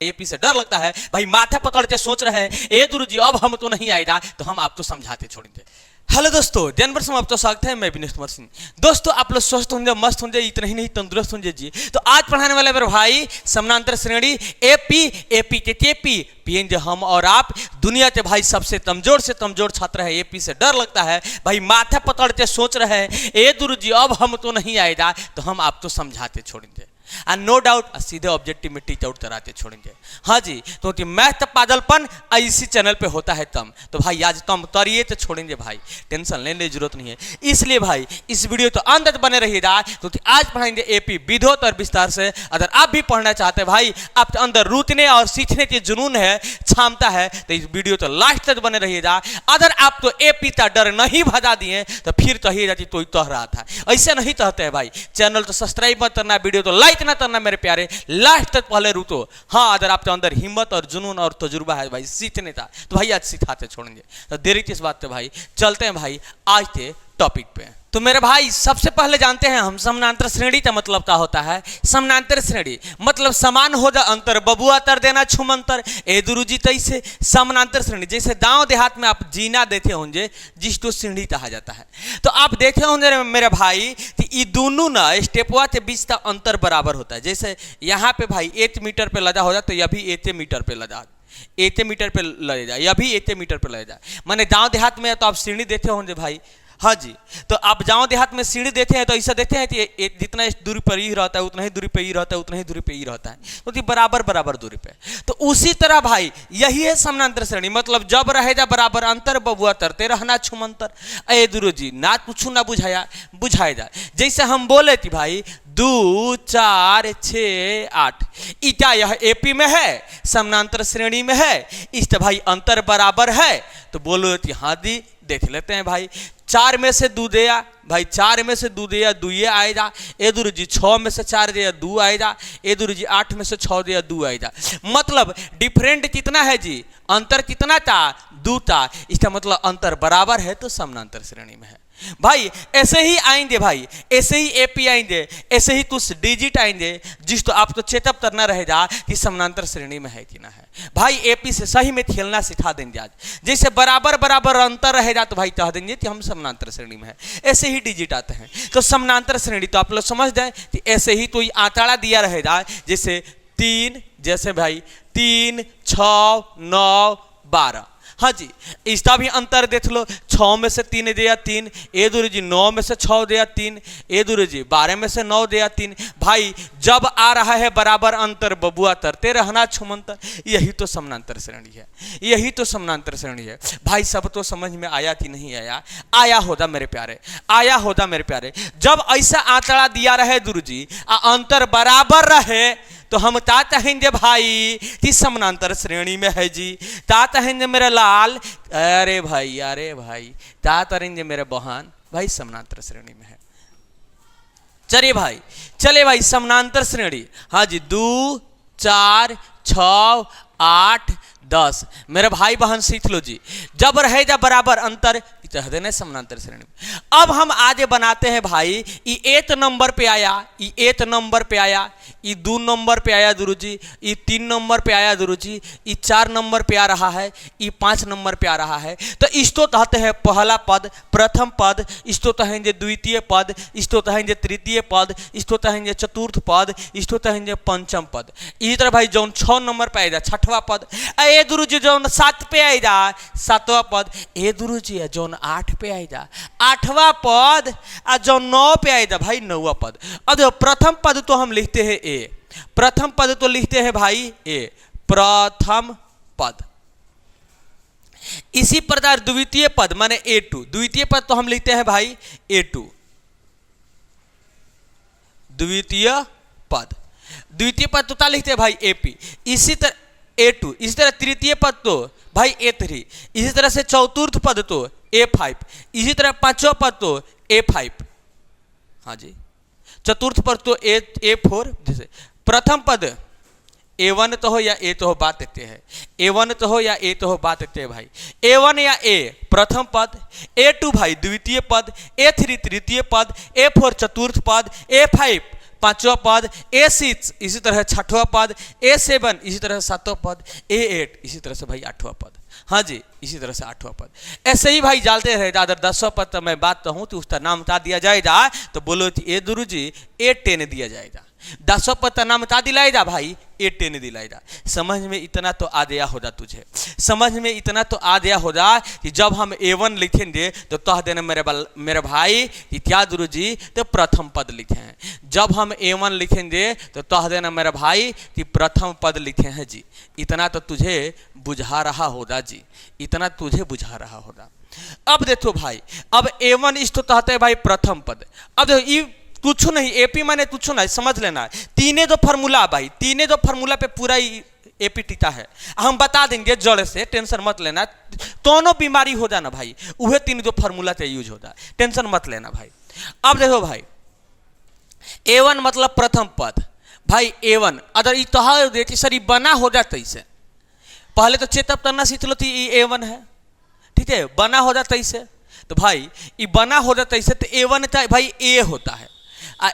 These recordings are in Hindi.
एपी से डर लगता है भाई, माथा पकड़ते सोच रहे हैं ए गुरु जी अब हम तो नहीं आएगा, तो हम आपको समझाते छोड़ेंगे। हेलो दोस्तों, जनवर से आपका स्वागत है। मैं विनेश कुमार सिंह। दोस्तों आप लोग स्वस्थ होंगे, मस्त होंगे, इतना ही नहीं तंदुरुस्त होंगे जी। तो आज पढ़ाने वाले मेरे भाई समानांतर श्रेणी एपी, एपी के केपी पिएंगे हम और आप। दुनिया के भाई सबसे कमजोर छात्र है। एपी से डर लगता है भाई, माथा पकड़ते सोच रहे हैं ए गुरु जी अब हम तो नहीं आएगा, तो हम आपको समझाते छोड़ेंगे। एंड नो डाउट सीधे ऑब्जेक्टिव में टीच आउट कराते छोड़ेंगे। हाँ जी, क्योंकि मैथ पागलपन इसी चैनल पे होता है कम। तो भाई आज कम तरिए तो छोड़ेंगे भाई, टेंशन लेने की जरूरत नहीं है। इसलिए भाई इस वीडियो तो अंत तक बने रहिएगा, क्योंकि आज पढ़ाएंगे एपी विधिवत और विस्तार से। अगर आप भी पढ़ना चाहते हैं भाई, आपके अंदर रुचने और सीखने की जुनून है, क्षमता है, तो इस वीडियो तो लास्ट तक बने रहिएगा। अगर आप तो एपी का डर नहीं भगा दिए तो फिर कहिएगा कि कोई कह रहा था। ऐसे नहीं कहते हैं भाई। चैनल तो सब्सक्राइब मत करना, वीडियो तो लाइक ना करना मेरे प्यारे, लास्ट तक पहले रुको। हाँ, अगर आपके अंदर हिम्मत और जुनून और तजुर्बा है भाई सीखने का, तो भाई आज सिखाते छोड़ेंगे। तो देरी किस बात पे भाई, चलते हैं भाई आज के टॉपिक पे। तो मेरे भाई सबसे पहले जानते हैं हम समानांतर श्रेणी का मतलब क्या होता है। समानांतर श्रेणी मतलब समान हो जा अंतर, बबुआ तर देना छुमंतर ए गुरुजी। तैसे समानांतर श्रेणी जैसे गांव देहात में आप जीना देखे होंगे, जिसको सीढ़ी कहा जाता है। तो आप देखे होंगे मेरे भाई कि ये दोनों ना स्टेपवा के बीच का अंतर बराबर होता है। जैसे यहाँ पे भाई 1 मीटर पे लदा हो जाए, तो यह भी 1 मीटर पे लदा, 1 मीटर पे ले जाए, यह भी 1 मीटर पे ले जाए। माने गांव देहात में तो आप सीढ़ी देखे होंगे भाई। हाँ जी, तो आप गांव देहात में सीढ़ी देते हैं तो ऐसा देते हैं कि जितना दूरी पर ही रहता है उतना ही दूरी पे ही रहता है, उतना ही दूरी पे ही रहता है, तो बराबर दूरी पे। तो उसी तरह भाई यही है समानांतर श्रेणी। मतलब जब रहेगा बराबर अंतर, बबुआ तरते रहना छुमंतर ए गुरु जी ना कुछ ना बुझाएगा। जैसे हम बोले कि भाई 2 4 6 8 ईटा यह एपी में है, समानांतर श्रेणी में है, इस भाई अंतर बराबर है। तो बोलो कि हाँ दी, देख लेते हैं भाई। 4 में से 2 दिया भाई, 4 में से 2 दिया 2 ये आएगा ए गुरु जी। 6 में से 4 दिया 2 आएगा ए गुरु जी। 8 में से 6 दिया 2 आएगा। मतलब डिफरेंट कितना है जी, अंतर कितना था, 2 था। इसका मतलब अंतर बराबर है, तो समानांतर श्रेणी में है भाई। ऐसे ही आएंगे भाई, ऐसे ही एपी आएंगे, ऐसे ही कुछ डिजिट आएंगे जिसको आपको चेकअप करना रहेगा कि समानांतर श्रेणी में है कि ना है। भाई एपी से सही में खेलना सिखा देंगे आज। जैसे बराबर अंतर रहेगा तो भाई कह देंगे कि हम समानांतर श्रेणी में है। ऐसे ही डिजिट आते हैं तो समानांतर श्रेणी तो आप लोग समझ जाए कि ऐसे ही कोई आंकड़ा दिया रहेगा। जैसे 3, जैसे भाई 3 6 9 12। हाँ जी, इसका भी अंतर देख लो। 6 में से 3 दिया 3 ए गुरु जी। 9 में से 6 दिया 3 ए गुरु जी। 12 में से 9 दिया 3। भाई जब आ रहा है बराबर अंतर, बबुआ तरते रहना छुमंतर, यही तो समानांतर श्रेणी है, यही तो समानांतर श्रेणी है भाई। सब तो समझ में आया कि नहीं आया? आया होगा मेरे प्यारे, आया होगा मेरे प्यारे। जब ऐसा आंकड़ा दिया रहे गुरु जी, अंतर बराबर रहे, तो हम ता चाहेंगे भाई कि समानांतर श्रेणी में है जी। ता चाहेंगे मेरे लाल, अरे भाई ता करेंगे मेरे बहन, भाई समानांतर श्रेणी में है। चलिए भाई समानांतर श्रेणी। हाँ जी, 2 4 6 8 10 मेरे भाई बहन सीख लो जी। जब रहेगा बराबर अंतर, देने समानांतर श्रेणी में। अब हम आगे बनाते हैं भाई। ये 1 नंबर पे आया, ये 1 नंबर पे आया, ये 2 नंबर पे आया गुरु जी, ये 3 नंबर पे आया गुरु जी, ये 4 नंबर पे आ रहा है, ये 5 नंबर पे आ रहा है। तो इसको कहते हैं पहला पद, प्रथम पद, इसको कहेंगे द्वितीय पद, इसको कहेंगे तृतीय पद, इसको कहेंगे चतुर्थ पद, इसको कहेंगे पंचम पद। इसी तरह भाई जौन 6 नंबर पे आएगा 6वां पद। ए गुरु जी जौन 7 पे आएगा 7वां पद। ए गुरु जी जौन 8 पे आएगा 8वां पद, और जो 9 पे आएगा भाई 9वां पद। अब प्रथम पद तो हम लिखते हैं ए, प्रथम पद तो लिखते हैं भाई ए, प्रथम पद। इसी प्रकार द्वितीय पद माने A2, द्वितीय पद तो हम लिखते हैं भाई A2, द्वितीय पद। द्वितीय पद तो क्या लिखते हैं भाई AP। इसी तरह A2, इसी तरह तृतीय पद तो भाई A3, इसी तरह से चतुर्थ पद तो A5, इसी तरह 5वां पद तो A5। हाँ जी, चतुर्थ पद तो A4। जैसे प्रथम पद A1 तो हो या A तो हो, बात देते हैं A1 तो हो या A तो हो, बात देते हैं भाई। A1 या A प्रथम पद, A2 भाई द्वितीय पद, A3 तृतीय पद, A4 चतुर्थ पद, A5 पांचवा पद, A6 इसी तरह छठवां पद, A7 इसी तरह सातवां पद, A8 इसी तरह से भाई आठवां पद। हाँ जी, इसी तरह से आठवां पद। ऐसे ही भाई डालते रहेगा। अगर 10वां पद तो मैं बात कहूँ तो उसका नाम बता दिया जाएगा, तो बोलो ए गुरुजी A10 दिया जाएगा। 10वां पद का नाम बता दिलाएगा भाई, A10 दिलाएगा। समझ में इतना तो आ गया होगा तुझे, समझ में इतना तो आ गया होगा कि जब हम A1 लिखेंगे तो कह देना मेरे भाई कि क्या गुरुजी, तो प्रथम पद लिखे हैं। जब हम A1 लिखेंगे तो कह देना मेरे भाई कि प्रथम पद लिखे हैं जी। इतना तो तुझे बुझा रहा होगा जी, इतना तुझे बुझा रहा होगा। अब देखो भाई, अब A1 इस तो कहते हैं भाई प्रथम पद। अब देखो कुछ नहीं, एपी माने कुछ नहीं, समझ लेना है। तीने जो फार्मूला भाई, तीने जो फार्मूला पे पूरा ही एपी टीटा है, हम बता देंगे जड़ से, टेंशन मत लेना। दोनों बीमारी हो जाना भाई, वह तीन जो फार्मूला से यूज होता है, टेंशन मत लेना भाई। अब देखो भाई, A1 मतलब प्रथम पद भाई। A1 अगर ये कहा देखिए सर ये बना हो जाता इसे, पहले तो चेतअप करना सीख लो थी, ये A1 है, ठीक है, बना हो जाता इसे। तो भाई ये बना हो जाता इसे, तो A1 का भाई A होता है,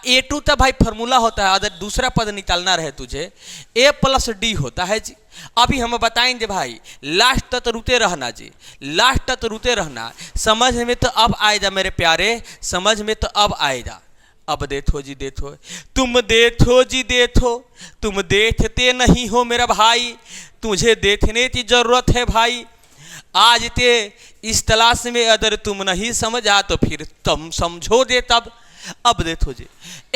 A2 तो भाई फार्मूला होता है। अगर दूसरा पद निकालना रहे तुझे, A प्लस D होता है जी। अभी हम बताएंगे भाई, लास्ट तक रुते रहना जी, लास्ट तक रुते रहना। समझ में तो अब आएगा मेरे प्यारे, समझ में तो अब आएगा। अब देखो जी, देखो तुम देखो जी, देखो तुम देखते नहीं हो मेरा भाई, तुझे देखने की जरूरत है भाई। आज ते इस तलाश में अगर तुम नहीं समझा तो फिर तुम समझो दे तब। अब देखो जी,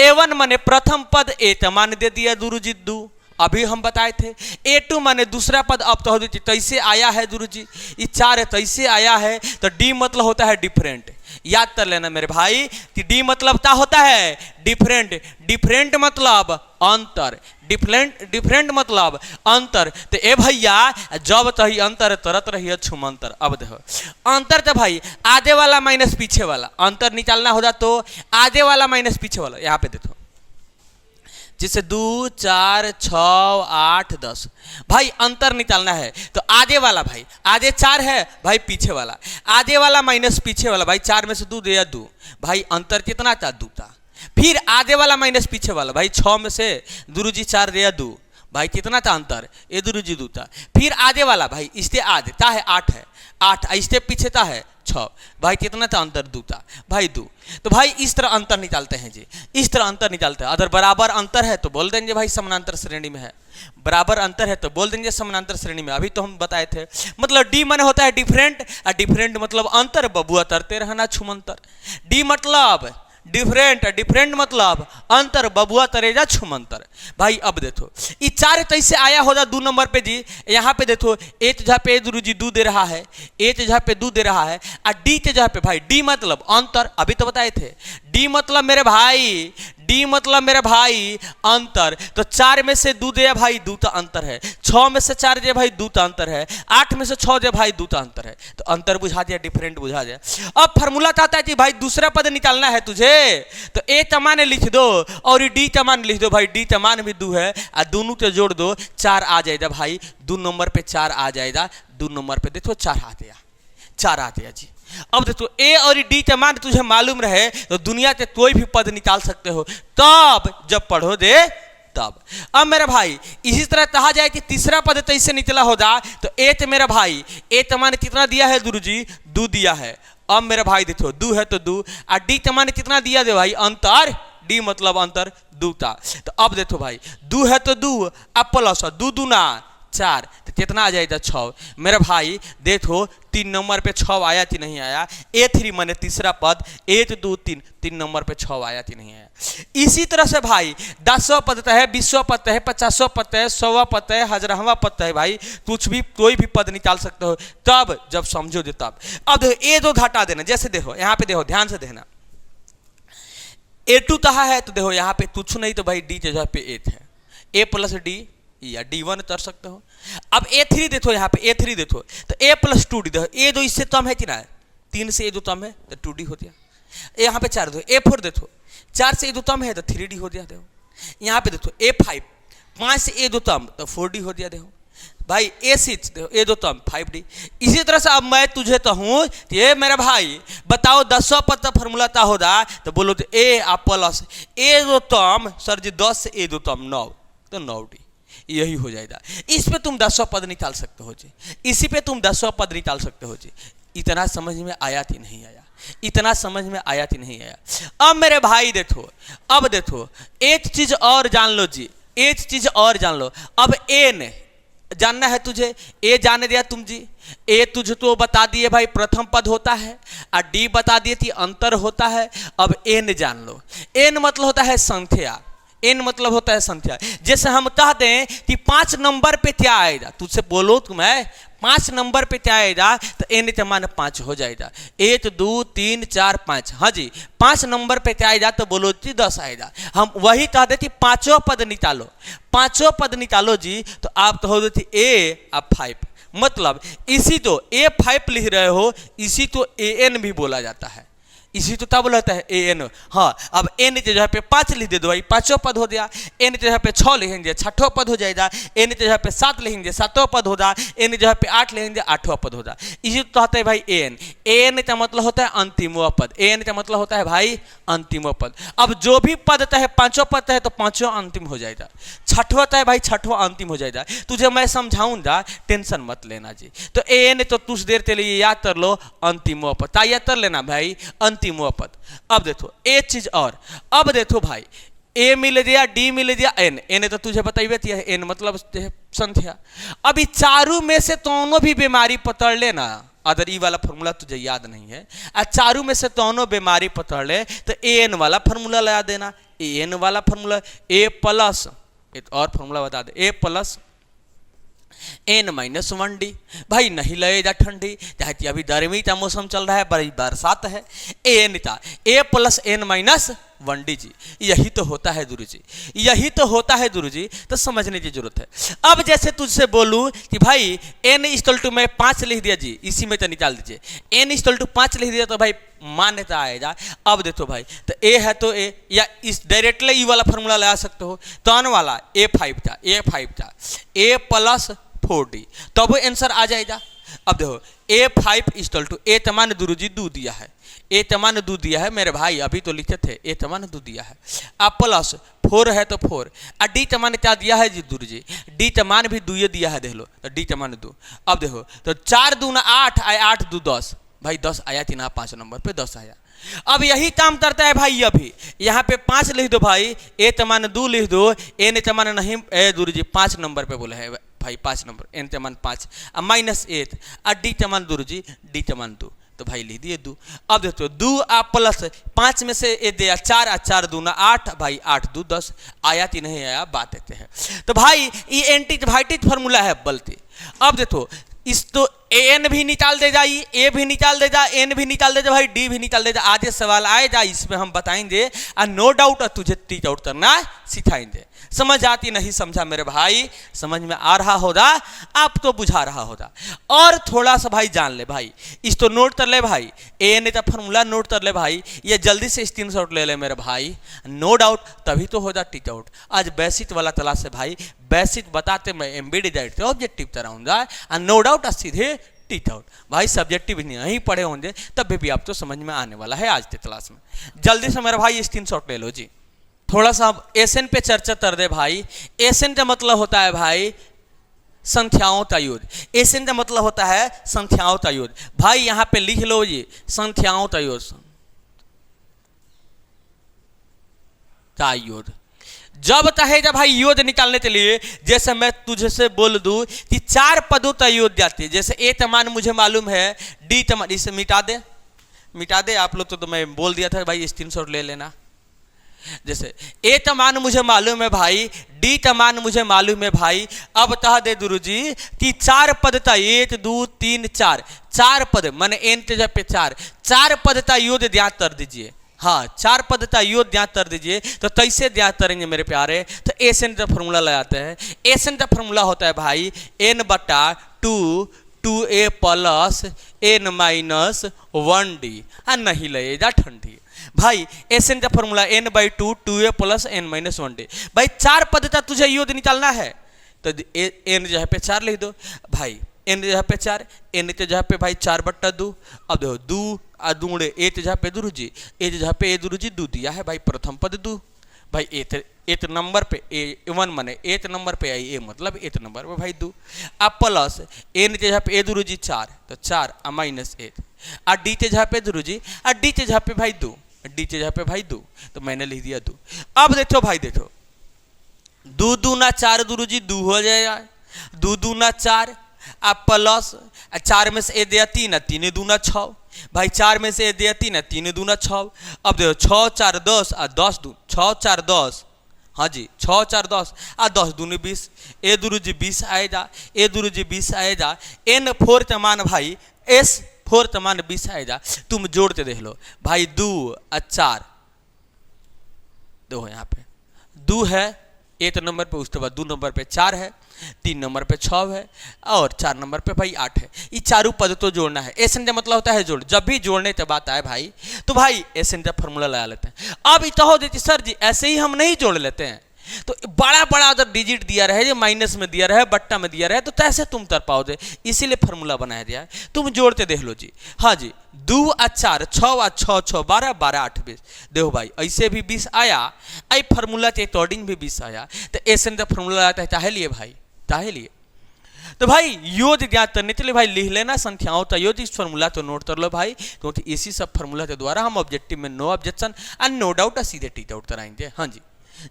A1 माने प्रथम पद, A मान दे दिया गुरुजी दू, अभी हम बताए थे। A2 माने दूसरा पद, अब तो तैसे आया है गुरुजी, ये 4 तैसे आया है। तो D मतलब होता है डिफरेंट, याद कर लेना मेरे भाई कि D मतलब क्या होता है, डिफरेंट। डिफरेंट मतलब अंतर, डिफरेंट मतलब अंतर। तो ए भैया जब तही अंतर तरत रही छुमंतर। अब देखो अंतर तो भाई आगे वाला माइनस पीछे वाला, अंतर निकालना होगा तो आगे वाला माइनस पीछे वाला। यहाँ पे देखो जिससे 2 4 6 8 10 भाई अंतर निकालना है तो आगे वाला भाई, आगे 4 है भाई, पीछे वाला आगे वाला माइनस पीछे वाला भाई। 4 में से 2 दिया 2 भाई, अंतर कितना था 2 था। फिर आगे वाला माइनस पीछे वाला भाई, 6 में से गुरुजी 4 दिया 2 भाई, कितना था अंतर, ये गुरुजी 2 था। फिर आगे वाला भाई इससे आगे था है 8 है, 8 इससे पीछे था है 6 भाई, कितना था अंतर 2 था भाई 2। तो भाई इस तरह अंतर निकालते हैं जी, इस तरह अंतर निकालते हैं। अगर बराबर अंतर है तो बोल देंगे भाई समानांतर श्रेणी में है, बराबर अंतर है तो बोल देंगे समानांतर श्रेणी में। अभी तो हम बताए थे। मतलब डी माने होता है डिफरेंट, और डिफरेंट मतलब अंतर, बबुआ तरते रहना छुमंतर। डी मतलब डिफरेंट, डिफरेंट मतलब अंतर, बबुआ तरेजा छुमंतर भाई। अब देखो ये 4 तैसे आया होगा 2 नंबर पे जी। यहाँ पे देखो ए जगह पे गुरुजी 2 दे रहा है, ए जगह पे 2 दे रहा है, और डी के जगह पे भाई डी मतलब अंतर, अभी तो बताए थे। डी मतलब मेरे भाई, डी मतलब मेरे भाई अंतर। तो 4 में से 2 दे भाई 2 का अंतर है, 6 में से 4 दे भाई 2 का अंतर है, 8 में से 6 दे भाई 2 का अंतर है। तो अंतर बुझा दिया, डिफरेंट बुझा दिया। अब फार्मूला कहता है कि भाई दूसरा पद निकालना है तुझे, तो ए तमान लिख दो और डी तमान लिख दो भाई। डी तमान भी 2 है, और दोनों के जोड़ दो 4 आ जाएगा भाई। 2 नंबर पे 4 आ जाएगा, 2 नंबर पे देखो 4 आ गया, 4 आ गया जी। अब देखो ए और डी के मान तुझे मालूम रहे तो दुनिया के कोई भी पद निकाल सकते हो, तब जब पढ़ो दे तब। अब मेरा भाई इसी तरह कहा जाए कि तीसरा पद तो इससे निकला होगा, तो ए तो मेरा भाई ए तमान कितना दिया है गुरुजी 2 दिया है। अब मेरा भाई देखो 2 है तो 2, और डी तमान कितना दिया दे भाई अंतर, डी मतलब अंतर 2 था। तो अब देखो भाई 2 है तो 2, अब प्लस 2 दूना 4, तो कितना आ जाएगा 6। मेरा भाई देखो 3 नंबर पे 6 आया कि नहीं आया। A3 माने तीसरा पद, 1 2 3, 3 नंबर पे 6 आया कि नहीं आया। इसी तरह से भाई 10वां पद है, 20वां पद है, 50वां पद है, 100वां पद है, 1000वां पद है भाई। कुछ भी कोई भी पद निकाल सकते हो तब जब समझोगे तब। अब देखो ए दो घटा देना, जैसे देखो यहाँ पे देखो ध्यान से देखना, A2 कहा है तो देखो यहाँ पे कुछ नहीं तो भाई डी जगह पे 8 है, A प्लस डी या D1 कर सकते हो। अब A3 देखो, यहाँ पे A3 देखो तो A प्लस 2D देखो, ए दो इससे कम है कि ना, 3 से ए दो कम है तो 2D हो गया। यहाँ पे 4 देखो, A4 देखो 4 से ए दो कम है तो 3D हो गया। देखो यहाँ पे देखो A5 5 से ए दो कम तो 4D हो गया। देखो भाई ए सिक्स ए दो टर्म 5d। इसी तरह से अब मैं तुझे कहूँ ये मेरा भाई बताओ 10वां पद का फॉर्मूला क्या होगा, तो बोलो तो ए आ प्लस ए दो टर्म सर जी 10 से ए दो टर्म 9 तो 9d, यही हो जाएगा। इस पे तुम 10वां पद निकाल सकते हो जी, इसी पे तुम 10वां पद निकाल सकते हो जी। इतना समझ में आया कि नहीं आया, इतना समझ में आया कि नहीं आया। अब मेरे भाई देखो, अब देखो एक चीज और जान लो जी, एक चीज और जान लो। अब एन जानना है तुझे, ए जाने दिया तुम जी, ए तुझे तो बता दिए भाई प्रथम पद होता है, और डी बता दिए थी अंतर होता है। अब एन जान लो, एन मतलब होता है संख्या, एन मतलब होता है संख्या। जैसे हम कह दें कि 5 नंबर पे क्या आएगा, तुझसे बोलो तुम्हें 5 नंबर पे क्या आएगा, तो एन के मान 5 हो जाएगा। 1 2 3 4 5, हाँ जी 5 नंबर पे क्या आएगा, तो बोलो जी 10 आएगा। हम वही कह देते 5वां पद निकालो, 5वां पद निकालो जी, तो आप कहो देती ए अब 5, मतलब इसी तो A5 लिख रहे हो, इसी तो AN भी बोला जाता है, इसी तो तब रहता है AN। हाँ अब एन की जगह पे 5 लिख दे दो भाई 5वां पद हो गया, एन की जगह पे 6 लिखेंगे 6वां पद हो जाएगा, एन की जगह पे 7 लिखेंगे 7वां पद होगा, एन की जगह पे 8 लिखेंगे 8वां पद होगा। इसी तो कहते हैं भाई AN। AN का मतलब होता है अंतिमवां पद, AN का मतलब होता है भाई अंतिमवां पद। अब जो भी पद है 5वां पद है तो 5वां अंतिम हो जाएगा, 6वां है भाई 6वां अंतिम हो जाएगा। तुझे मैं समझाऊंगा, टेंशन मत लेना जी। तो AN तो कुछ देर के लिए याद कर लो अंतिमवां पद, ता याद कर लेना भाई अंतिमवां पद। अब देखो एक चीज और, अब देखो भाई ए मिल गया, डी मिल गया, एन, एन तो तुझे बताइए थी एन मतलब संख्या। अब इस चारों में से दोनों भी बीमारी पकड़ लेना, अगर ई वाला फॉर्मूला तुझे याद नहीं है, चारों में से दोनों बीमारी पकड़ ले तो एन वाला फॉर्मूला लगा देना, एन वाला फॉर्मूला ए प्लस एक और फॉर्मूला बता दे, ए प्लस n-1d। भाई नहीं लगेगा ठंडी, चाहे अभी गर्मी का मौसम चल रहा है, बड़ी बरसात है, एन था ए प्लस n-1d जी, यही तो होता है गुरु जी, यही तो होता है गुरु जी, तो समझने की जरूरत है। अब जैसे तुझसे बोलूं कि भाई n इक्वल टू मैं 5 लिख दिया जी, इसी में तो निकाल दीजिए, n इक्वल टू 5 लिख दिया तो भाई मान्यता आएगा। अब देखो भाई तो ए है तो ए, या इस डायरेक्टली ई वाला फॉर्मूला लगा सकते हो, टर्न वाला A5 था, A5 था ए प्लस 4d, तो अब आंसर आ जाएगा। अब देखो A5 इक्वल टू ए तमान गुरु जी 2 दिया है, ए तमान 2 दिया है मेरे भाई, अभी तो लिखे थे ए तमान 2 दिया है, अब प्लस 4 है तो 4, और डी तमान क्या दिया है जी गुरु जी, डी तमान भी 2 दिया है, देख लो तो डी तमान 2। अब देखो तो 4 दूना 8 आए, 8 2 10, भाई 10 आया थी ना 5 नंबर पे 10 आया। अब यही काम करता है भाई, अभी यहाँ पे 5 लिख दो भाई, ए तमान 2 लिख दो, एन तमान नहीं ए गुरु जी 5 नंबर पे बोले है भाई 5 नंबर, एन तमान 5 -8 और डी तमान गुरु जी डी तमान 2, तो भाई लिख दिए 2। अब देखो 2 आ प्लस 5 में से ए दिया 4 आ 4 दूना 8, भाई 8 2 10, आया कि नहीं आया बात कहते हैं। तो भाई ये एंटीबायोटिक फार्मूला है बल्कि। अब देखो इस तो एन भी निकाल दे जा, ए भी निकाल दे जा, एन भी निकाल दे जा भाई, डी भी निकाल दे जा। आज ये सवाल आएगा इसमें हम बताएंगे, और नो डाउट तुझे टीच आउट करना सिखाएंगे। समझ आती नहीं समझा मेरे भाई, समझ में आ रहा होगा, आप तो बुझा रहा होगा। और थोड़ा सा भाई जान ले भाई, इस तो नोट कर ले भाई, ए ने तो फॉर्मूला नोट कर ले भाई, ये जल्दी से स्क्रीनशॉट ले ले मेरे भाई, नो डाउट तभी तो होगा टीच आउट। आज बेसिक वाला क्लास है भाई, बेसिक बताते मैं एमबीडी ऑब्जेक्टिव कराऊंगा, और नो डाउट सीधे टीच आउट भाई, सब्जेक्टिव नहीं पढ़े होंगे तब भी आप तो समझ में आने वाला है आज के क्लास में। जल्दी से मेरा भाई स्क्रीनशॉट ले लो जी। थोड़ा सा एसएन पे चर्चा कर दे भाई। एसएन का मतलब होता है भाई संख्याओं का योग, एसएन का मतलब होता है संख्याओं का योग। भाई यहाँ पे लिख लो जी संख्याओं का योग। जब चाहेगा भाई योग निकालने के लिए, जैसे मैं तुझे से बोल दूं कि 4 पदों का योग जाती है, जैसे ए तमान मुझे मालूम है, डी तमान, इसे मिटा दे आप लोग, तो मैं बोल दिया था भाई स्क्रीनशॉट ले लेना। जैसे ए तमान मुझे मालूम है भाई, डी तमान मुझे मालूम है भाई, अब कह दे गुरु जी कि 4 पद था 1 2 3 4, 4 पद माने एन के जगह पे 4 पद का योग ज्ञात कर दीजिए। हाँ 4 पद का योग ज्ञात कर दीजिए। तो कैसे ज्ञात करेंगे मेरे प्यारे, तो एसएन का फॉर्मूला लगाते हैं। एसएन का फॉर्मूला होता है भाई n/2 2a प्लस n-1d, नहीं लगेगा ठंडी भाई। एसएन का formula n/2 2a plus n-1d। भाई 4 पद का तुझे योग निकालना है, तो एन जगह पे 4 लिख दो भाई, एन जगह पे 4, एन के जगह पे भाई 4/2। अब देखो 2 आ दूड़े ए जगह पे दुरुजी, ए जगह पे ए दुरुजी 2 दिया है भाई, प्रथम पद 2 भाई, एथ नंबर पे ए 1 माने एथ नंबर पे आई, ए मतलब एथ नंबर पे भाई 2। अब प्लस एन के जगह पे ए दुरुजी 4, तो 4 माइनस एथ, आ डी के जगह पे दुरुजी, आ डी के जगह पे भाई 2, डी के जगह पे भाई 2, तो मैंने लिख दिया 2। अब देखो भाई, देखो 2 दूना 4 दुरुजी 2 हो जाएगा, 2 दूना 4, अब प्लस 4 में से ए दिया 3, 3 दूना 6 भाई, 4 में से ए दिया 3, 3 दूना 6। अब देखो 6 4 10 आ 10 2 6 4 10, हाँ जी 6 4 10 आ 10 दूनी 20, ए दुरुजी 20 आएगा, ए दुरुजी 20 आएगा, एन फोर्थ मान भाई एस फोर्थ मान 20 आएगा। तुम जोड़ते देख लो भाई, 2 और 4 देखो यहाँ पे 2 है एक नंबर पे, उसके बाद 2 नंबर पे 4 है, 3 नंबर पे 6 है, और 4 नंबर पे भाई 8 है। ये चारों पद तो जोड़ना है। एसन का मतलब होता है जोड़। जब भी जोड़ने की बात आए भाई, तो भाई एसन का फॉर्मूला लगा लेते हैं। अब इतना हो देती सर जी ऐसे ही हम नहीं जोड़ लेते हैं, तो बड़ा बड़ा अगर डिजिट दिया रहे, जो माइनस में दिया रहे, बट्टा में दिया रहे, तो कैसे तुम कर पाओगे, इसीलिए फॉर्मूला बनाया गया है। तुम जोड़ते देख लो जी, हाँ जी 2 और 4 6 और 6 6 12 12 8 20, देखो भाई ऐसे भी 20 आया, आई फार्मूला के अकॉर्डिंग भी 20 आया, तो एसन का फॉर्मूला आता है चाहे लिए भाई, चाहे लिए। तो भाई योज ज्ञात करने के लिए भाई लिख लेना संख्याओं का योज, इस फार्मूला तो नोट कर लो भाई, क्योंकि इसी सब फार्मूला के द्वारा हम ऑब्जेक्टिव में no objection and no doubt सीधे टीच आउट कराएंगे। हाँ जी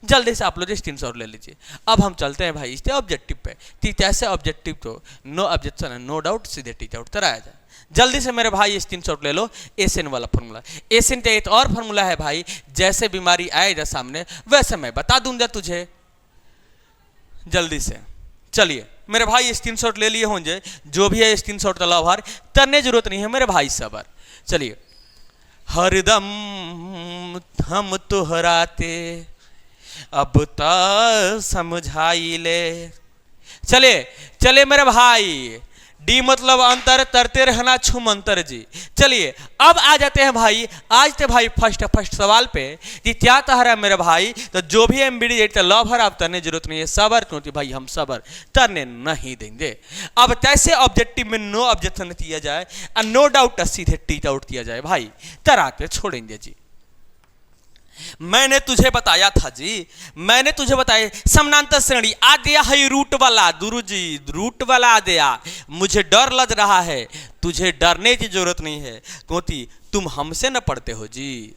जल्दी से आप लोग स्क्रीनशॉट ले लीजिए। अब हम चलते हैं भाई इसके ऑब्जेक्टिव पे, कि कैसे ऑब्जेक्टिव तो no objection and no doubt सीधे टीच आउट कराया जाए। जल्दी से मेरे भाई स्क्रीनशॉट ले लो। एसन वाला फार्मूला, एसन का एक और फार्मूला है भाई, जैसे बीमारी आएगा सामने वैसे मैं बता दूंगा तुझे। जल्दी से चलिए मेरे भाई स्क्रीनशॉट ले लिए होंगे, जो भी है स्क्रीनशॉट का लाभार करने जरूरत नहीं है मेरे भाई सबर। चलिए हरदम हम तुहराते अब ता समझाई ले। चले चले मेरे भाई, डी मतलब अंतर, तरते रहना छुम अंतर जी। चलिए अब आ जाते हैं भाई आज ते भाई फर्स्ट सवाल पे, कि क्या तहरा मेरे भाई, तो जो भी एमबीडी लवर आप तरने जरूरत नहीं है सबर, क्योंकि भाई हम सबर तरने नहीं देंगे। अब कैसे ऑब्जेक्टिव में नो ऑब्जेक्शन किया जाए और नो डाउट सीधे टीच आउट किया जाए भाई, तराते छोड़ेंगे जी। मैंने तुझे बताया था जी, मैंने तुझे बताया समानांतर श्रेणी आ गया है रूट वाला, गुरुजी रूट वाला आ गया, मुझे डर लग रहा है, तुझे डरने की जरूरत नहीं है, क्योंकि तुम हमसे न पढ़ते हो जी,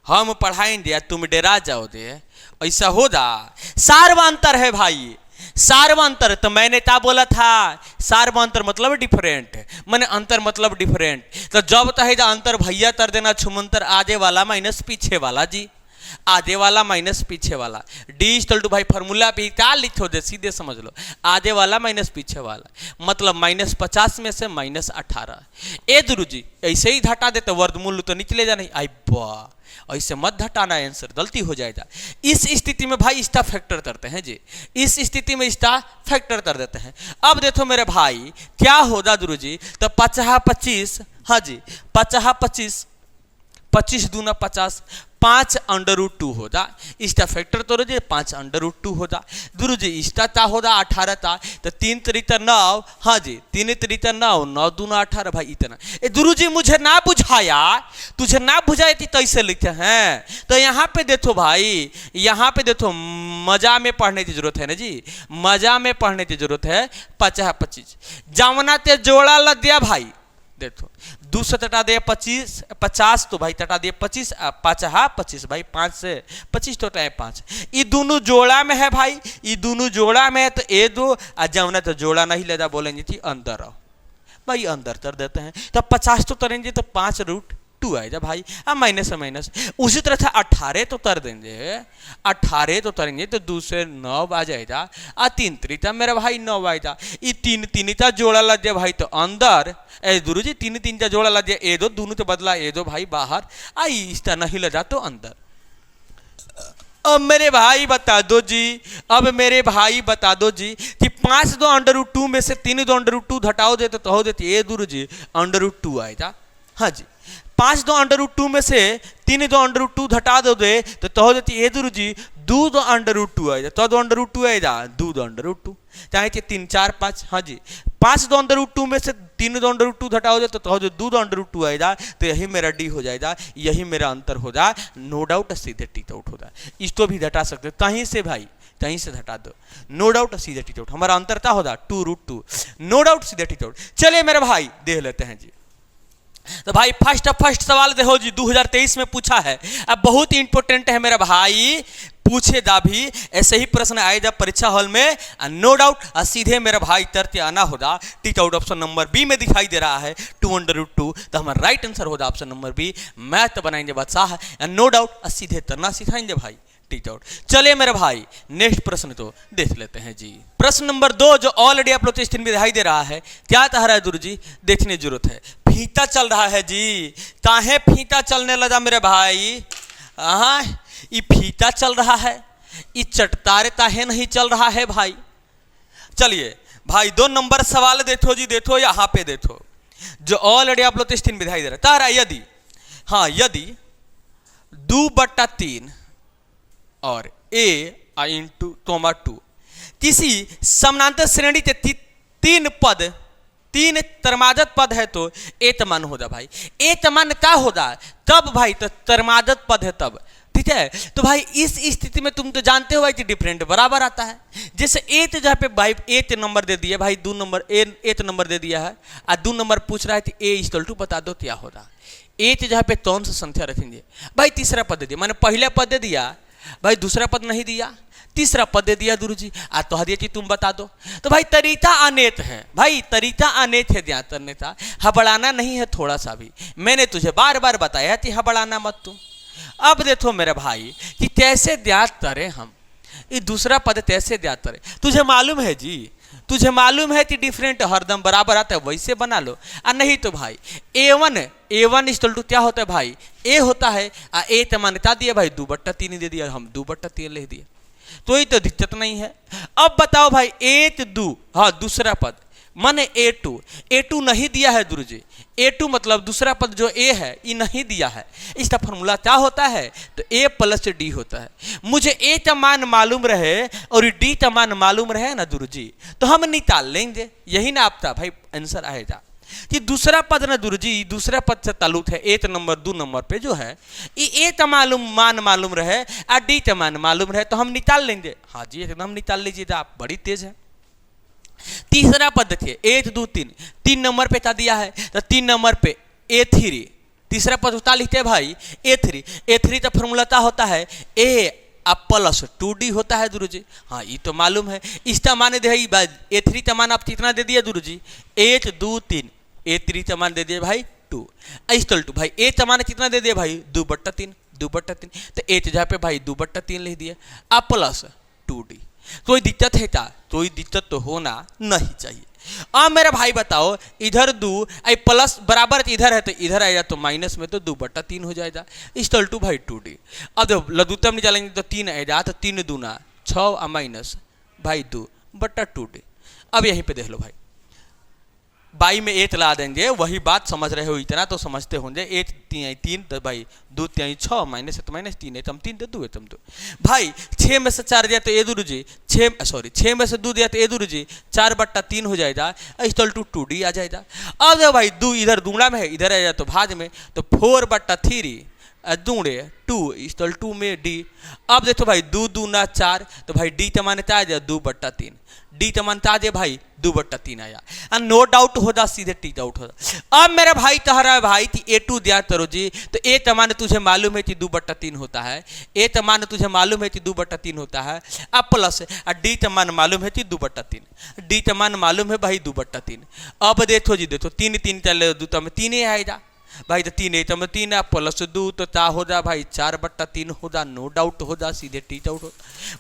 हम पढ़ाएंगे तुम डरा जाओगे, ऐसा होगा। सार्वंतर है भाई, सार्वंतर, तो मैंने क्या बोला था, सार्वंतर मतलब डिफरेंट, मैंने अंतर मतलब डिफरेंट। तो जब तक अंतर भैया कर देना छुमंतर आगे वाला माइनस पीछे वाला जी, आगे वाला माइनस पीछे वाला, डी इक्वल टू भाई फार्मूला भी क्या लिखो दे सीधे समझ लो, आगे वाला माइनस पीछे वाला मतलब -50 में से -18। ए गुरुजी ऐसे ही घटा देते वर्गमूल तो निकले जा नहीं, आई बा ऐसे मत घटाना, आंसर गलती हो जाएगा। इस स्थिति में भाई इसका फैक्टर करते हैं जी, इस स्थिति में इसका फैक्टर कर देते हैं। अब देखो मेरे भाई क्या होगा गुरुजी, तो 50 25, हाँ जी 50 25, 25 दूना 50, 5√2 होगा, इसका फैक्टर तो रोजे 5√2 होगा। गुरुजी इसका क्या होगा 18 था, तो 3 3 9, हाँ जी 3 3 9, 9 दूना 18 भाई इतना। गुरुजी मुझे ना बुझाया, तुझे ना बुझाए थी कैसे लिखते हैं, तो यहाँ पे देखो भाई, यहाँ पे देखो मजा में पढ़ने की जरूरत है ना जी, मजा में पढ़ने की जरूरत है। 50 25 जामना ते जोड़ा लग दिया भाई, देखो 2 से तटा दे 25 50, तो भाई तटा दे 25, 50 25 भाई 5 से 25 तो 5, ये दोनों जोड़ा में है भाई, ये दोनों जोड़ा में है, तो ए दो जमना तो जोड़ा नहीं लेदा, बोलेंगे थी अंदर आओ भाई, अंदर कर देते हैं, तो 50 तो तरेंगे तो 5√2 आएगा भाई, अब माइनस है माइनस। उसी तरह से 18 तो तर देंगे, 18 तो तरेंगे तो 2 से 9 आ जाएगा, 3 3 मेरा भाई 9 आएगा, ये 3 3 का जोड़ा लग जाए भाई तो अंदर, ए गुरुजी 3 3 का जोड़ा लग जाए, ए दो दोनों तो बदला, ए दो भाई बाहर, आई इसका नहीं लगा तो अंदर। अब मेरे भाई बता दो जी, अब मेरे भाई बता दो जी कि 5 2 √2 में से 3 2 √2 घटाओ देते तो हो देती ए गुरुजी √2 आएगा। हाँ जी 5 दो अंडर रूट 2 में से 3 दो अंडर रूट 2 घटा दो दे तो हो जाती ए दुरु जी 2 दो अंडर रूट 2 आएगा, तो 2 अंडर रूट 2 आएगा, 2 दो अंडर रूट 2 चाहे 3 4 5, हाँ जी 5 दो अंडर रूट 2 में से 3 दो अंडर रूट 2 घटा हो जाए तो जो 2 दो अंडर रूट 2 आएगा, तो यही मेरा डी हो जाएगा, यही मेरा अंतर हो जाए, नो डाउट सीधे टीट आउट हो जाए। इसको भी घटा सकते हो कहीं से भाई, कहीं से घटा दो, नो डाउट सीधे टीट आउट, हमारा अंतरता होगा 2 रूट 2, नो डाउट सीधे टीट आउट। चलिए मेरे भाई देख लेते हैं जी। तो भाई फर्स्ट सवाल देखो जी 2023 में पूछा है, अब बहुत इंपॉर्टेंट है मेरा भाई, पूछेगा भी ऐसे ही प्रश्न आएगा परीक्षा हॉल में, नो डाउट सीधे मेरा भाई तरते आना होगा। Teach out option number B में दिखाई दे रहा है 2 अंडर रूट 2, तो हमारा राइट आंसर होगा ऑप्शन नंबर बी। मैथ बनाएंगे बादशाह, नो डाउट सीधे तरना सिखाएंगे भाई टीच आउट। चलिए मेरे भाई नेक्स्ट प्रश्न तो देख लेते हैं जी। प्रश्न नंबर 2 जो ऑलरेडी आप लोग को स्क्रीन पे दिखाई दे रहा है, क्या कह रहा है गुरु जी, देखने की जरूरत है। फीता चल रहा है जी, काहे फीता चलने लगा मेरे भाई, हाँ ये फीता चल रहा है, ये चटतारे ताहे नहीं चल रहा है भाई। चलिए भाई 2 नंबर सवाल देखो जी, देखो यहाँ पे देखो जो ऑलरेडी आप लोग को स्क्रीन पे दिखाई दे रहा है। तारा यदि, हाँ यदि 2/3 और a इंटू तोमा 2 किसी समानांतर श्रेणी के 3 पद, 3 त्रमागत पद है तो ए तमान होगा भाई। ए तमान क्या होगा तब भाई, तो त्रमागत पद है तब, ठीक है। तो भाई इस स्थिति में तुम तो जानते हो भाई कि डिफरेंट बराबर आता है। जैसे ए तो जहाँ पे भाई ए नंबर दे दिया भाई, 2 नंबर ए नंबर दे दिया है और 2 नंबर पूछ रहा है कि ए इक्वल टू बता दो क्या होगा। ए जहाँ पे कौन सा संख्या रखेंगे भाई, तीसरा पद दे दिया, मैंने पहला पद दे दिया भाई, दूसरा पद नहीं दिया, तीसरा पद दे दिया गुरु जी, आज तो हरिया जी तुम बता दो। तो भाई तरीका अनेक है भाई, तरीका अनेक है ध्यान करने का, हबड़ाना नहीं है थोड़ा सा भी, मैंने तुझे बार बार बताया कि हबड़ाना मत तुम। अब देखो मेरे भाई कि कैसे ज्ञात करें हम, ये दूसरा पद कैसे ज्ञात करें, तुझे मालूम है जी, तुझे मालूम है कि डिफरेंट हरदम बराबर आता है, वैसे बना लो। और नहीं तो भाई a1 इक्वल टू क्या होता है भाई, ए होता है, आ ए तो मान्यता दिया भाई 2/3 दे दिया, हम 2/3 लिख दिए, तो ये तो दिक्कत नहीं है। अब बताओ भाई 1 2, हाँ दूसरा पद माने a2 नहीं दिया है गुरु जी, a2 मतलब दूसरा पद जो a है ये नहीं दिया है, इसका फॉर्मूला क्या होता है, तो a प्लस d होता है। मुझे a का मान मालूम रहे और d का मान मालूम रहे ना गुरु जी, तो हम निकाल लेंगे, यही ना आपका भाई आंसर आएगा कि दूसरा पद ना गुरु जी, दूसरा पद से ताल्लुक है 1 नंबर 2 नंबर पे जो है ये a का मान मालूम रहे और d का मान मालूम रहे, तो हम निकाल लेंगे। हाँ जी एकदम निकाल लीजिएगा, आप बड़ी तेज है। तीसरा पद देखिए 1 2 3 नंबर पे क्या दिया है, तो 3 नंबर पे a3, तीसरा पद होता लिखते हैं भाई a3 का फॉर्मूला क्या होता है, a प्लस 2d होता है गुरु जी, हाँ ये तो मालूम है। इसका मान दे a3 का मान आप कितना दे दिया गुरु जी, 1 2 3, a3 का मान दे दिए भाई 2 इक्वल टू भाई a का मान कितना दे दिया भाई 2/3, तो a जहाँ पे भाई 2/3 लिख दिया, अब प्लस 2d। कोई दिक्कत है क्या, कोई दिक्कत तो होना नहीं चाहिए। अब मेरा भाई बताओ इधर 2 प्लस बराबर इधर है तो इधर आएगा तो माइनस में, तो 2/3 हो जाएगा इक्वल टू भाई 2d। अब जब लघुत्तम निकालेंगे तो 3 आएगा, तो 3 दूना 6 माइनस भाई 2/2d। अब यहीं पे देख लो भाई, बाई में 1 ला देंगे, वही बात समझ रहे हो, इतना तो समझते होंगे। 1 3 तो भाई 2 3 6 माइनस है तो माइनस 3 है, 3 तो 2 है, 2 भाई 6 में से 4 दिया तो ए गुरु जी 6 में से 2 दिया तो ए गुरु जी 4/3 हो जाएगा, इक्वल टू 2d आ जाएगा। अब देखो भाई 2 इधर दूंगड़ा में है, इधर आ जाए तो भाज में, तो 4/3 दूंगे 2 इक्वल 2 में d। अब देखो भाई 2 दूना 4, तो भाई d का मान क्या आ जाए 2/3, d का मान क्या आ जाए भाई 2/3 आया, और नो डाउट होगा सीधे टी आउट होगा। अब मेरा भाई कह रहा है भाई कि a2 ज्ञात करो जी, तो a का मान तुझे मालूम है कि 2/3 होता है, a का मान तुझे मालूम है कि 2/3 होता है, अब प्लस d का मान मालूम है कि 2/3, d का मान मालूम है भाई 2/3। अब देखो जी, देखो 3 3 चले 2 तो 3 ही आएगा भाई, तो 3 तो 3 प्लस 2 तो क्या हो जा भाई 4/3 हो जा, नो डाउट हो जा सीधे टी आउट हो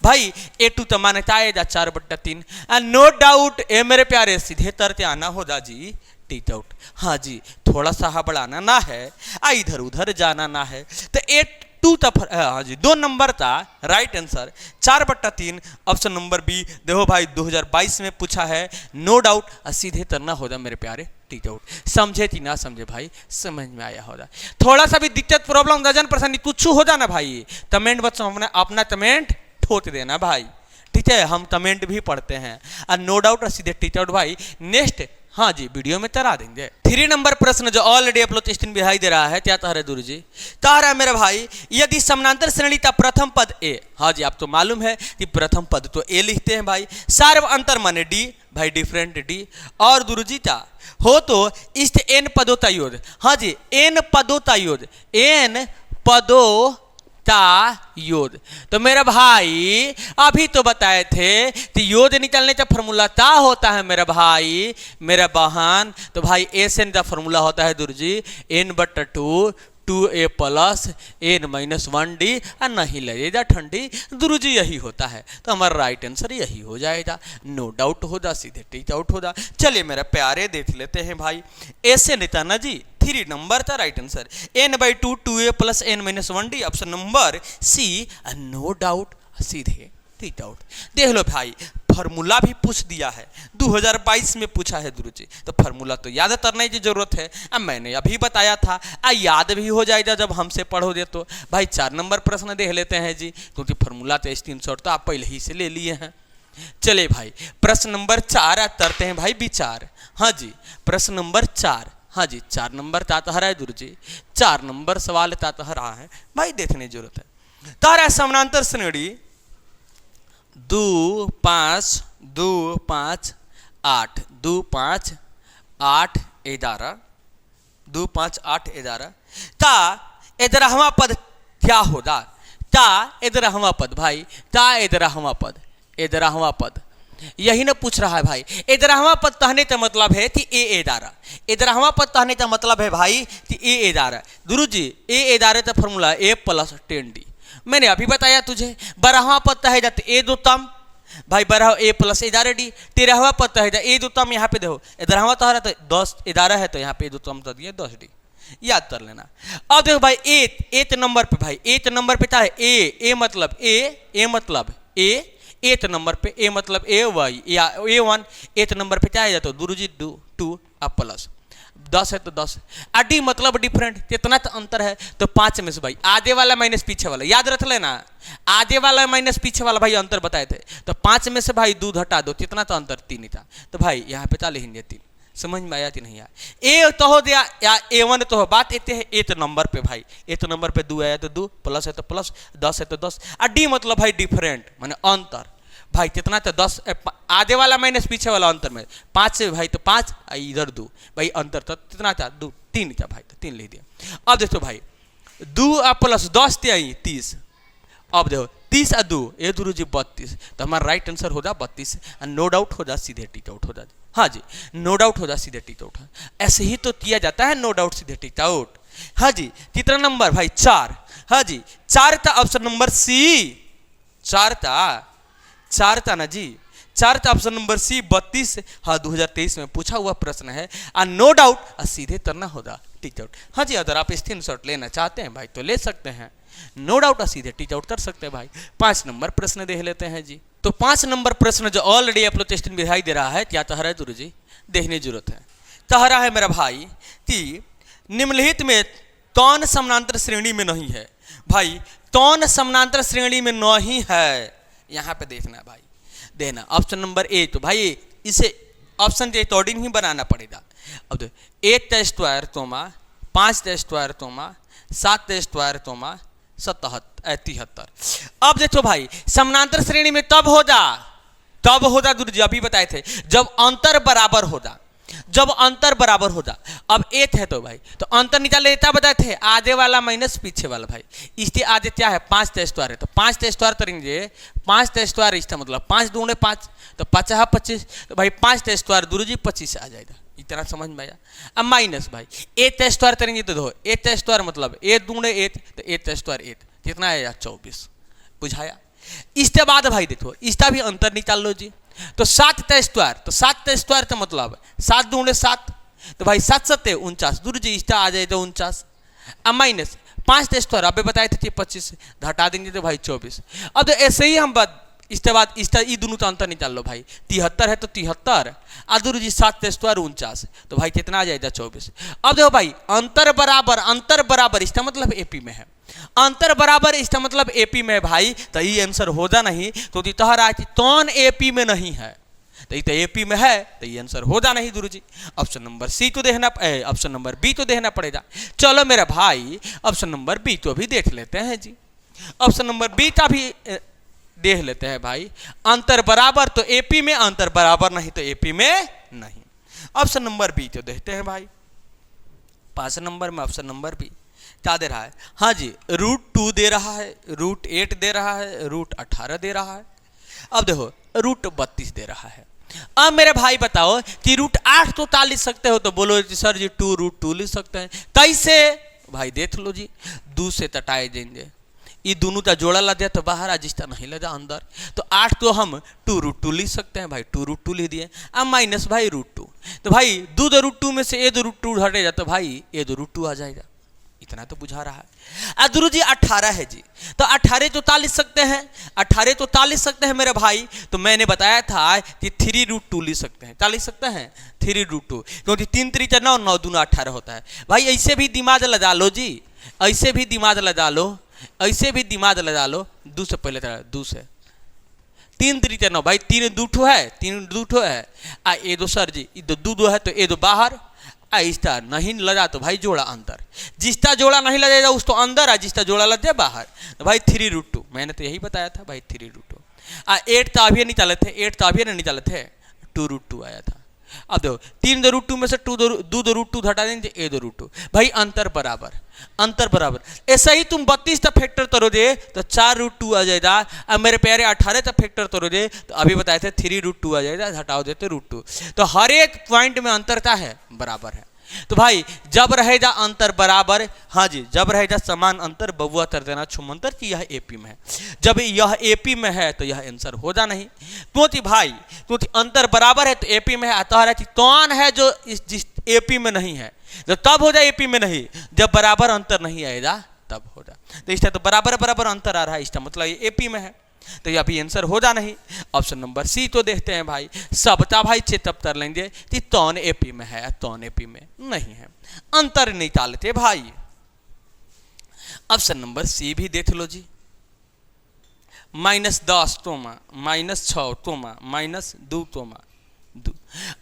भाई। a2 तो मान क्या आएगा 4/3, नो डाउट ए मेरे प्यारे सीधे तरते आना हो जा जी टी आउट। हाँ जी थोड़ा सा हबड़ाना ना है, इधर उधर जाना ना है, तो a2 हाँ जी 2 नंबर था right answer 4/3 option number B. देखो भाई 2022 में पूछा है, नो डाउट सीधे तरना हो जा मेरे प्यारे टीच आउट। समझे कि ना समझे भाई, समझ में आया होगा। थोड़ा सा भी दिक्कत प्रॉब्लम वजन परेशानी कुछ हो जाना भाई, कमेंट बॉक्स में अपना कमेंट ठोक देना भाई, ठीक है। हम कमेंट भी पढ़ते हैं और नो डाउट सीधे टीच आउट भाई नेक्स्ट हाँ जी वीडियो में करा देंगे। 3 नंबर प्रश्न जो ऑलरेडी अपलोड टेस्टिंग दिखाई दे रहा है, क्या तारा गुरु जी तारा मेरे भाई, यदि समानांतर श्रेणी का प्रथम पद ए, हाँ जी आप तो मालूम है कि प्रथम पद तो ए लिखते हैं भाई, सार्व अंतर माने डी भाई डिफरेंट डी, और गुरु जी का हो तो इस एन पदों का योग, हाँ जी एन पदों का योग, एन पदों योग। तो मेरा भाई अभी तो बताए थे कि योग निकलने का फॉर्मूला क्या होता है मेरा भाई मेरा बहन, तो भाई एस एन का फॉर्मूला होता है गुरु जी n/2 2a प्लस n-1d, और नहीं लगेगा ठंडी गुरु जी यही होता है, तो हमारा राइट आंसर यही हो जाएगा, नो डाउट होगा, सीधे टीच आउट होगा। चलिए मेरा प्यारे देख लेते हैं भाई, ऐसे नेता ना जी 3 नंबर था right answer, n/2 2a plus n-1d, option number C, no doubt सीधे टीच आउट। देख लो भाई फार्मूला भी पूछ दिया है, 2022 में पूछा है गुरु जी, तो फार्मूला तो याद करने की जरूरत है, अब मैंने अभी बताया था, याद भी हो जाएगा जब हमसे पढ़ोगे तो। भाई 4 नंबर प्रश्न देख लेते हैं जी, क्योंकि फार्मूला तो स्क्रीनशॉट तो आप पहले ही से ले लिए हैं। चले भाई प्रश्न नंबर 4 करते हैं भाई विचार, हाँ जी प्रश्न नंबर 4, हाँ जी 4 नंबर तातहरा है गुरु जी, 4 नंबर सवाल तातहरा है भाई, देखने की जरूरत है। तारा समानांतर श्रेणी 2 5 2 5 8 2 5 8 11 2 5 8 11 ता एदरहवा पद क्या होगा, ता एदरहवा पद भाई, ता एदरहवा पद, एदरहवा पद यही ना पूछ रहा है भाई। एदरहवा पद कहने का मतलब है कि ए एदारा, एदरहवा पद कहने का मतलब है भाई कि ए एदारा। गुरु जी ए एदारे का फॉर्मूला ए प्लस 10d, मैंने अभी बताया तुझे। 12वां पद है जाते ए दुतम भाई, 12 ए प्लस 11d, 13वां पद है ए दुतम, यहाँ पे देखो 11वां तो 10 11 है, तो यहाँ पे ए दुतम तो दिए 10d, याद कर लेना। अब देखो भाई एट नंबर पे भाई, 8 नंबर पे क्या है ए मतलब ए मतलब ए, 8 नंबर पे ए मतलब ए वाई या A1, 8 नंबर पे क्या है जाता गुरु जी 2 अब प्लस 10 है तो 10, डी मतलब डिफरेंट, कितना तो अंतर है, तो 5 में से भाई आगे वाला माइनस पीछे वाला, याद रख लेना, आगे वाला माइनस पीछे वाला भाई अंतर बताए थे, तो 5 में से भाई 2 हटा दो, कितना तो अंतर 3 था, तो भाई यहाँ पे चाले हिंदी 3, समझ में आया कि नहीं आया। ए तो हो गया या A1 तो हो, बात इतने है 8 नंबर पे भाई, 8 नंबर पे 2 आया तो 2, प्लस है तो प्लस, 10 है तो 10, डी मतलब भाई डिफरेंट माने अंतर भाई, कितना तो 10 आगे वाला माइनस पीछे वाला अंतर में 5 से भाई तो 5 इधर 2 भाई, अंतर तो कितना था 2 3 था भाई, तो 3 लिख दिया। अब देखो भाई 2 प्लस 10 थे 30, अब देखो 30 और 2 ये गुरु जी 32, तो हमारा राइट आंसर होगा 32, नो डाउट हो जा सीधे टीच आउट हो जा, हाँ जी नो डाउट हो जा सीधे टीच आउट, ऐसे ही तो किया जाता है, नो डाउट सीधे टीच आउट। हाँ जी कितना नंबर भाई 4, हाँ जी 4 था ऑप्शन नंबर सी, 4 था ना जी, 4 था ऑप्शन नंबर सी 32, हाँ 2023 में पूछा हुआ प्रश्न है, और नो डाउट सीधे करना होगा टीच आउट। हाँ जी अगर आप स्क्रीनशॉट लेना चाहते हैं भाई तो ले सकते हैं, नो डाउट सीधे टीच आउट कर सकते हैं भाई। 5 नंबर प्रश्न देख लेते हैं जी, तो 5 नंबर प्रश्न जो ऑलरेडी अपलोड टेस्टिंग में दिखाई दे रहा है, क्या तहरा है गुरु जी देखने की जरूरत है। तहरा है मेरा भाई कि निम्नलिखित में कौन समानांतर श्रेणी में नहीं है, भाई कौन समानांतर श्रेणी में नहीं है, यहाँ पे देखना है भाई, देना ऑप्शन नंबर ए, तो भाई इसे ऑप्शन के अकॉर्डिंग ही बनाना पड़ेगा। अब देखो 8 का स्क्वायर तोमा 5 का स्क्वायर तोमा 7 का स्क्वायर तोमा 73। अब देखो भाई समानांतर श्रेणी में तब होगा गुरु जी अभी बताए थे जब अंतर बराबर होगा, जब अंतर बराबर होगा। अब 8 है तो भाई तो अंतर निकाल लेता बताए थे, आगे वाला माइनस पीछे वाला भाई, इसके आगे क्या है 5 का स्क्वायर है, तो 5 का स्क्वायर करेंगे, 5 का स्क्वायर इसका मतलब 5 दूने 5, तो 5 है 25, तो भाई 5 का स्क्वायर गुरु जी 25 आ जाएगा, इतना समझ में आया। अब माइनस भाई 8 का स्क्वायर करेंगे तो देखो 8 का स्क्वायर मतलब 8 दूने 8, तो 8 का स्क्वायर 8 कितना आया 24, बुझाया। इसके बाद भाई देखो इसका भी अंतर निकाल लो जी, तो 7 का स्क्वायर, तो 7 का स्क्वायर का मतलब 7 दूने 7, तो भाई 7 7 49 गुरु जी इसका आ जाएगा 49, अब माइनस 5 का स्क्वायर अभी बताए थे 25, हटा देंगे तो भाई 24। अब तो ऐसे ही हम इसके बाद इसका ई दोनों तो अंतर निकाल लो भाई, 73 है तो 73, आदुर जी 7 + 49, तो भाई कितना आ जाएगा 24। अब देखो भाई अंतर बराबर इसका मतलब एपी में है, अंतर बराबर इसका मतलब एपी में है भाई, तो ये आंसर होगा नहीं, तो तहरा कौन एपी में नहीं है, तो ये तो एपी में है, तो ये आंसर होगा नहीं गुरु जी। ऑप्शन नंबर सी तो देखना, ऑप्शन नंबर बी तो देखना पड़ेगा। चलो मेरा भाई ऑप्शन नंबर बी तो भी देख लेते हैं जी, ऑप्शन नंबर बी का भी देख लेते हैं भाई। अंतर बराबर तो एपी में, अंतर बराबर नहीं तो एपी में नहीं। ऑप्शन नंबर बी तो देखते हैं भाई, 5 नंबर में ऑप्शन नंबर बी क्या दे रहा है, हाँ जी √2 दे रहा है, √8 दे रहा है, √18 दे रहा है। अब देखो √32 दे रहा है। अब मेरे भाई बताओ कि √8 तो लिख सकते हो, तो बोलो सर जी 2√2 लिख सकते हैं, कैसे भाई देख लो जी, 2 से तटाए देंगे, ये दोनों का जोड़ा ला दिया तो बाहर, आज इसका नहीं लगा अंदर, तो 8 तो हम 2√2 लिख सकते हैं भाई, 2√2 लिख दिए। अब माइनस भाई √2, तो भाई 2√2 में से √2 हटेगा तो भाई √2 आ जाएगा, इतना तो बुझा रहा है। अदुरु जी 18 है जी, तो 18 तो लिख सकते हैं, 18 तो लिख सकते हैं मेरे भाई, तो मैंने बताया था कि 3√2 लिख सकते हैं, क्या लिख सकते हैं 3√2, क्योंकि 3 3 9 9 2 18 होता है भाई। ऐसे भी दिमाग लगा लो जी, ऐसे भी दिमाग लगा लो, ऐसे भी दिमाग लगा लो, 2 से पहले 2 से 3 3 9 भाई, 3 2 है, 3 2 है, आ ए दो सर जी 2 है तो ए दो बाहर, इसका नहीं लगा तो भाई जोड़ा अंदर, जिसका जोड़ा नहीं लगेगा उसको अंदर, जिसका जोड़ा लग जाए बाहर, तो भाई 3√2, मैंने तो यही बताया था भाई 3√2। 8 तो अभी नहीं चले थे, 8 तो अभी नहीं चले थे, 2√2 आया था। अब देखो 3√2 में से 2√2 घटा देंगे, 1√2 भाई अंतर बराबर, अंतर बराबर। ऐसा ही तुम 32 तक फैक्टर करोगे तो 4√2 आ जाएगा। अब मेरे प्यारे 18 तक फैक्टर करोगे तो अभी बताए थे 3√2 आ जाएगा, घटाओ देते √2, तो हर एक पॉइंट में अंतर क्या है, बराबर है। तो भाई जब रहेगा अंतर बराबर, हाँ जी जब रहेगा समान अंतर, बबुआ कर देना छुमंतर कि यह एपी में है। जब यह एपी में है तो यह आंसर होगा नहीं, क्योंकि भाई क्योंकि अंतर बराबर है तो एपी में है। आता है कि कौन है जो जिस एपी में नहीं है, जब तब हो जाए एपी में नहीं, जब बराबर अंतर नहीं आएगा तब होगा। तो इसका तो बराबर बराबर अंतर आ रहा है, इसका मतलब ये एपी में है, तो यह भी आंसर होगा नहीं। ऑप्शन नंबर सी तो देखते हैं भाई, सबता भाई चेतअप कर लेंगे कि तौन एपी में है, तौन एपी में नहीं है, अंतर नहीं निकालते भाई। ऑप्शन नंबर सी भी देख लो जी, -10 तोमा, -6 तोमा, -2 तोमा 2।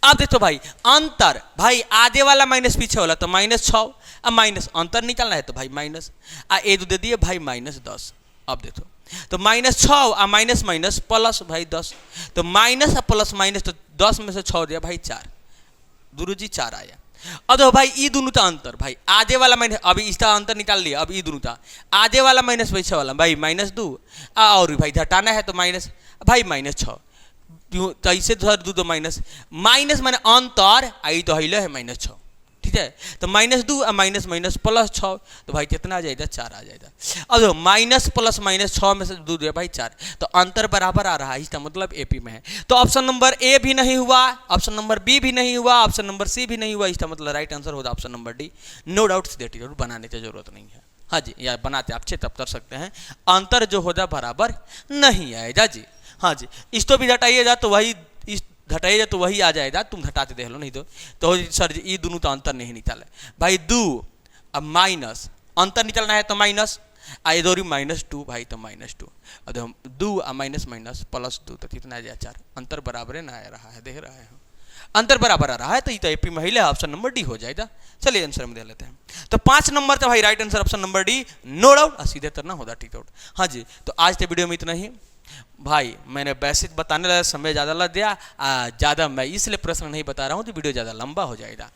अब देखो भाई अंतर, भाई आगे वाला माइनस पीछे वाला तो -6, अब माइनस अंतर निकालना है तो भाई माइनस ए दे दिए भाई -10। अब देखो तो -6 और माइनस माइनस प्लस भाई 10, तो माइनस और प्लस माइनस, तो 10 में से 6 दिया भाई 4, गुरु जी 4 आया। अब देखो भाई ई दोनों का अंतर, भाई आधे वाला माइनस, अभी इसका अंतर निकाल लिया, अब ई दोनों का आधे वाला माइनस पीछे वाला भाई -2, और भाई घटाना है तो माइनस भाई -6, तो ऐसे धर दो माइनस माइनस मैंने अंतर आई तो हिले है -6, ठीक है। तो -2 और माइनस माइनस प्लस 6, तो भाई कितना आ जाएगा 4 आ जाएगा। अब देखो माइनस प्लस माइनस 6 में से 2 दिया भाई 4, तो अंतर बराबर आ रहा है, इसका मतलब एपी में है। तो ऑप्शन नंबर ए भी नहीं हुआ, ऑप्शन नंबर बी भी नहीं हुआ, ऑप्शन नंबर सी भी नहीं हुआ, इसका मतलब राइट आंसर होगा option number D. No doubt that, बनाने की जरूरत नहीं है, हाँ जी, या बनाते आप चेक कर सकते हैं, अंतर जो होगा बराबर नहीं आएगा जी, हाँ जी। इसको भी घटाइएगा तो वही, इस घटाइएगा तो वही आ जाएगा, तुम घटाते देख लो, नहीं तो सर जी ये दोनों तो अंतर नहीं निकाले भाई, 2 अब माइनस अंतर निकलना है तो माइनस, इधर -2 भाई तो -2, अब 2 और माइनस माइनस प्लस 2, तो कितना आ जाए 4, अंतर बराबर ना आ रहा है, देख रहे हैं अंतर बराबर आ रहा है, तो ये तो एपी महिला ऑप्शन नंबर डी हो जाएगा। चलिए आंसर में दे लेते हैं, तो 5 नंबर था भाई right answer option number D, no doubt, सीधे तरना होगा टिक आउट, हाँ जी। तो आज के वीडियो में इतना ही भाई, मैंने बेसिक बताने लगा, समय ज़्यादा लग गया, ज़्यादा मैं इसलिए प्रश्न नहीं बता रहा हूँ तो वीडियो ज़्यादा लंबा हो जाएगा।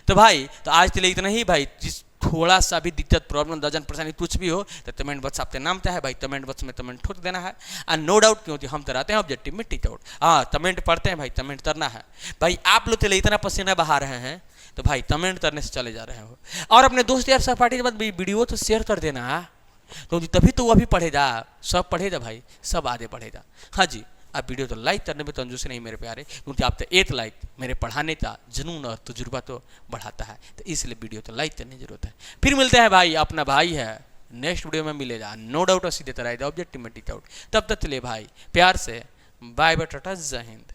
तो भाई तो आज के लिए इतना ही भाई, जिस थोड़ा सा भी दिक्कत प्रॉब्लम दर्जन परेशानी कुछ भी हो तो कमेंट बॉक्स आपके नाम क्या है भाई, कमेंट बॉक्स में कमेंट ठोक देना है, और नो डाउट क्योंकि हम कराते हैं ऑब्जेक्टिव में टिक आउट, हाँ कमेंट पढ़ते हैं भाई, कमेंट करना है भाई। आप लोग चले इतना पसीना बहा रहे हैं तो भाई कमेंट करने से चले जा रहे हो, और अपने दोस्त यार सहपाठी के बाद वीडियो तो शेयर कर देना है, तो तभी तो वो भी पढ़ेगा, सब पढ़ेगा भाई, सब आगे बढ़ेगा, हाँ जी। आप वीडियो तो लाइक करने में कंजूसी नहीं मेरे प्यारे, क्योंकि आप तो एक लाइक मेरे पढ़ाने का जुनून और तजुर्बा तो बढ़ाता है, तो इसलिए वीडियो तो लाइक करने की जरूरत है। फिर मिलते हैं भाई, अपना भाई है, नेक्स्ट वीडियो में मिलेगा, नो डाउट, सीधे तरह ऑब्जेक्टिव में टिक आउट। तब तक चलिए भाई प्यार से बाय बाय टाटा, जय हिंद।